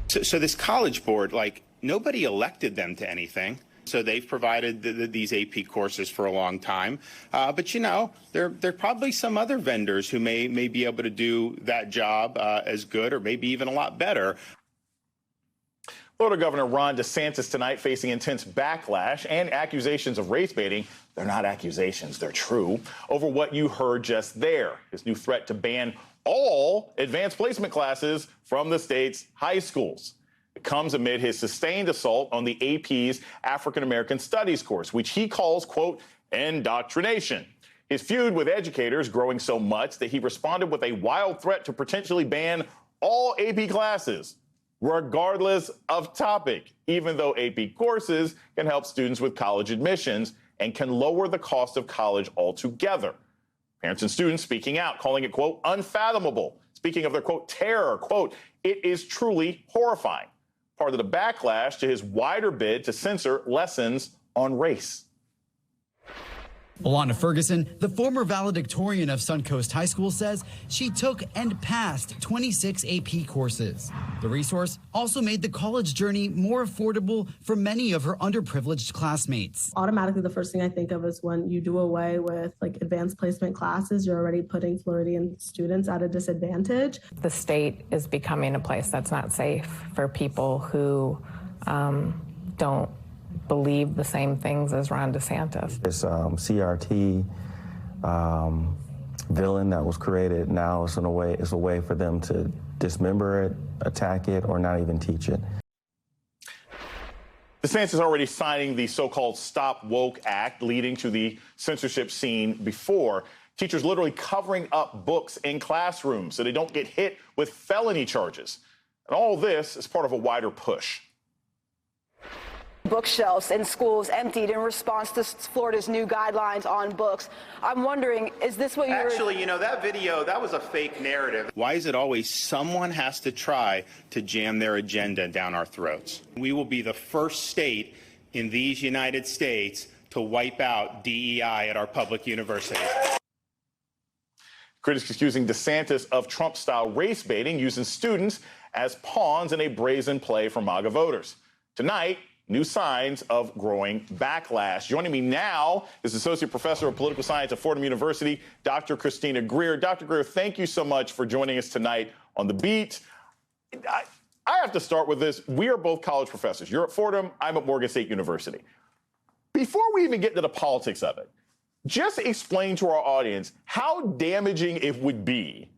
So this College Board, like, nobody elected them to anything. So they've provided these AP courses for a long time. But, you know, there are probably some other vendors who may be able to do that job as good or maybe even a lot better. Florida Governor Ron DeSantis tonight facing intense backlash and accusations of race baiting. They're not accusations, they're true, over what you heard just there. His new threat to ban all advanced placement classes from the state's high schools. It comes amid his sustained assault on the AP's African American Studies course, which he calls, quote, indoctrination. His feud with educators growing so much that he responded with a wild threat to potentially ban all AP classes, regardless of topic, even though AP courses can help students with college admissions and can lower the cost of college altogether. Parents and students speaking out, calling it, quote, unfathomable. Speaking of their, quote, terror, quote, it is truly horrifying. Part of the backlash to his wider bid to censor lessons on race. Alana Ferguson, the former valedictorian of Suncoast High School, says she took and passed 26 AP courses. The resource also made the college journey more affordable for many of her underprivileged classmates. Automatically, the first thing I think of is when you do away with like advanced placement classes, you're already putting Floridian students at a disadvantage. The state is becoming a place that's not safe for people who don't believe the same things as Ron DeSantis. This CRT villain that was created now is a way for them to dismember it, attack it, or not even teach it. DeSantis is already signing the so-called Stop Woke Act, leading to the censorship seen before. Teachers literally covering up books in classrooms so they don't get hit with felony charges. And all this is part of a wider push. Bookshelves in schools emptied in response to Florida's new guidelines on books. I'm wondering, is this what you're... Actually, you know, that video, that was a fake narrative. Why is it always someone has to try to jam their agenda down our throats? We will be the first state in these United States to wipe out DEI at our public universities. Critics accusing DeSantis of Trump-style race baiting, using students as pawns in a brazen play for MAGA voters. Tonight, new signs of growing backlash. Joining me now is Associate Professor of Political Science at Fordham University, Dr. Christina Greer. Dr. Greer, thank you so much for joining us tonight on The Beat. I have to start with this. We are both college professors. You're at Fordham, I'm at Morgan State University. Before we even get to the politics of it, just explain to our audience how damaging it would be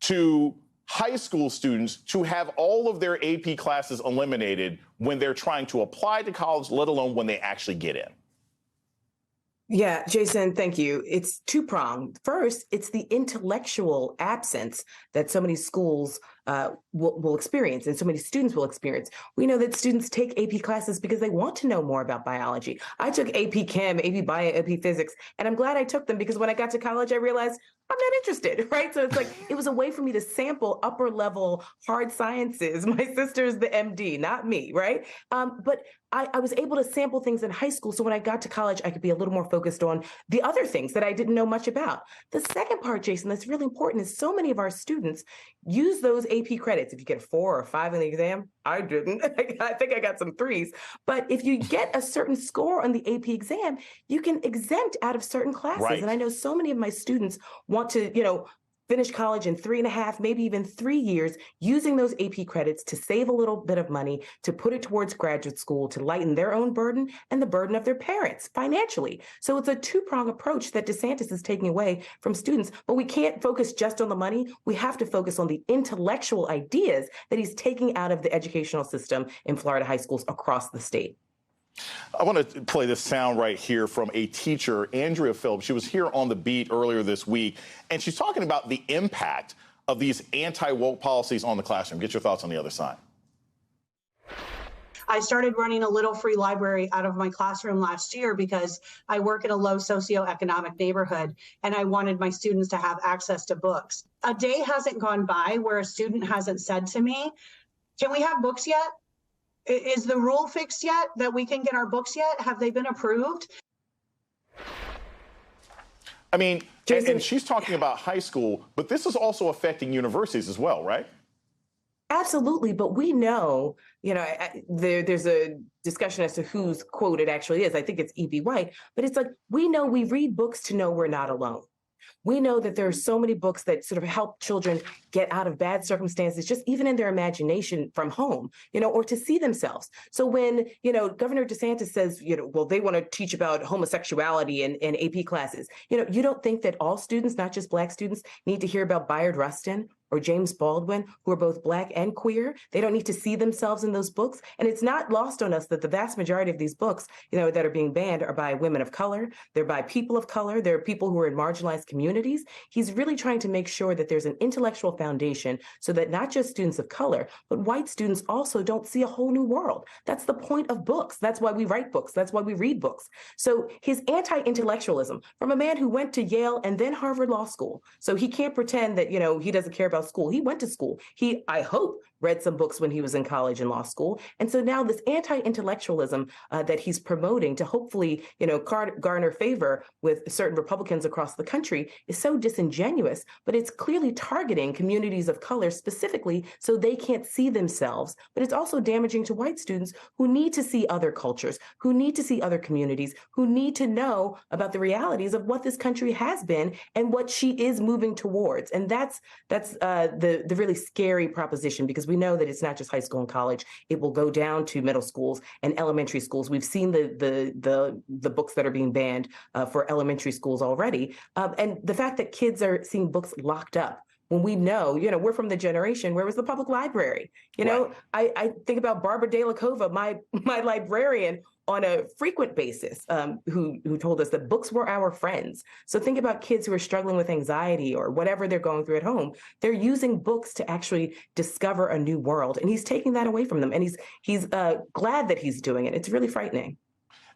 to high school students to have all of their AP classes eliminated when they're trying to apply to college, let alone when they actually get in. Yeah, Jason, thank you. It's two-pronged. First, it's the intellectual absence that so many schools will experience and so many students will experience. We know that students take AP classes because they want to know more about biology. I took AP Chem, AP Bio, AP Physics, and I'm glad I took them because when I got to college, I realized I'm not interested, right? So it's like, it was a way for me to sample upper level hard sciences. My sister's the MD, not me, right? But I was able to sample things in high school. So when I got to college, I could be a little more focused on the other things that I didn't know much about. The second part, Jason, that's really important is so many of our students use those AP credits. If you get 4 or 5 in the exam, I didn't. I think I got some 3s. But if you get a certain score on the AP exam, you can exempt out of certain classes. Right. And I know so many of my students want to, finish college in 3.5, maybe even 3 years, using those AP credits to save a little bit of money, to put it towards graduate school, to lighten their own burden and the burden of their parents financially. So it's a two-pronged approach that DeSantis is taking away from students. But we can't focus just on the money. We have to focus on the intellectual ideas that he's taking out of the educational system in Florida high schools across the state. I want to play this sound right here from a teacher, Andrea Phillips. She was here on The Beat earlier this week, and she's talking about the impact of these anti-woke policies on the classroom. Get your thoughts on the other side. I started running a little free library out of my classroom last year because I work in a low socioeconomic neighborhood and I wanted my students to have access to books. A day hasn't gone by where a student hasn't said to me, "Can we have books yet? Is the rule fixed yet that we can get our books yet? Have they been approved?" I mean, and she's talking about high school, but this is also affecting universities as well, right? Absolutely, but we know, there's a discussion as to whose quote it actually is. I think it's E.B. White, but it's like, we know we read books to know we're not alone. We know that there are so many books that sort of help children get out of bad circumstances, just even in their imagination from home, or to see themselves. So when, Governor DeSantis says, well, they want to teach about homosexuality in AP classes, you don't think that all students, not just Black students, need to hear about Bayard Rustin or James Baldwin, who are both Black and queer? They don't need to see themselves in those books. And it's not lost on us that the vast majority of these books, that are being banned are by women of color. They're by people of color. They're people who are in marginalized communities. He's really trying to make sure that there's an intellectual foundation so that not just students of color, but white students also don't see a whole new world. That's the point of books. That's why we write books. That's why we read books. So his anti-intellectualism from a man who went to Yale and then Harvard Law School. So he can't pretend that, he doesn't care about school. He went to school. He, I hope, read some books when he was in college and law school. And so now this anti-intellectualism that he's promoting to hopefully, garner favor with certain Republicans across the country is so disingenuous, but it's clearly targeting communities of color specifically so they can't see themselves. But it's also damaging to white students who need to see other cultures, who need to see other communities, who need to know about the realities of what this country has been and what she is moving towards. And that's the really scary proposition, because we know that it's not just high school and college. It will go down to middle schools and elementary schools. We've seen the books that are being banned for elementary schools already. And the fact that kids are seeing books locked up, when we know, we're from the generation where was the public library. Right. I think about Barbara De La Cova, my librarian, on a frequent basis, who told us that books were our friends. So think about kids who are struggling with anxiety or whatever they're going through at home. They're using books to actually discover a new world, and he's taking that away from them. And he's glad that he's doing it. It's really frightening.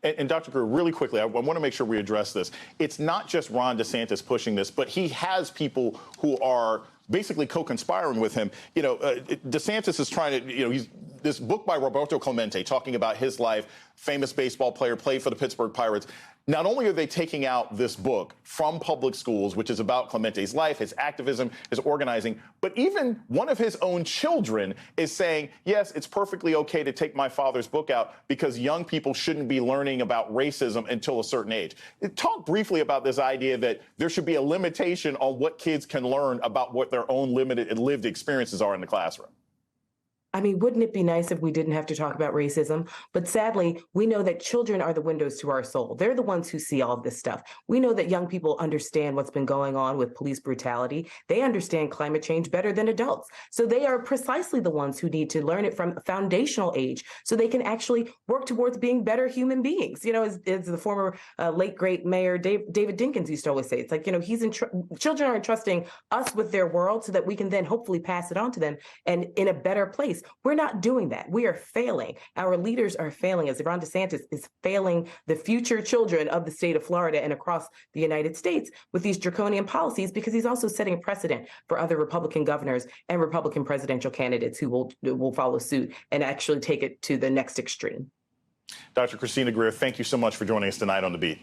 And Dr. Greer, really quickly, I want to make sure we address this. It's not just Ron DeSantis pushing this, but he has people who are basically co-conspiring with him. DeSantis is trying to, he's this book by Roberto Clemente talking about his life, famous baseball player, played for the Pittsburgh Pirates. Not only are they taking out this book from public schools, which is about Clemente's life, his activism, his organizing, but even one of his own children is saying, yes, it's perfectly okay to take my father's book out because young people shouldn't be learning about racism until a certain age. Talk briefly about this idea that there should be a limitation on what kids can learn about what their own limited and lived experiences are in the classroom. I mean, wouldn't it be nice if we didn't have to talk about racism? But sadly, we know that children are the windows to our soul. They're the ones who see all of this stuff. We know that young people understand what's been going on with police brutality. They understand climate change better than adults. So they are precisely the ones who need to learn it from a foundational age so they can actually work towards being better human beings. As the former late, great mayor David Dinkins used to always say, it's like, children are entrusting us with their world so that we can then hopefully pass it on to them and in a better place. We're not doing that. We are failing. Our leaders are failing, as Ron DeSantis is failing the future children of the state of Florida and across the United States with these draconian policies, because he's also setting a precedent for other Republican governors and Republican presidential candidates who will follow suit and actually take it to the next extreme. Dr. Christina Greer, thank you so much for joining us tonight on The Beat.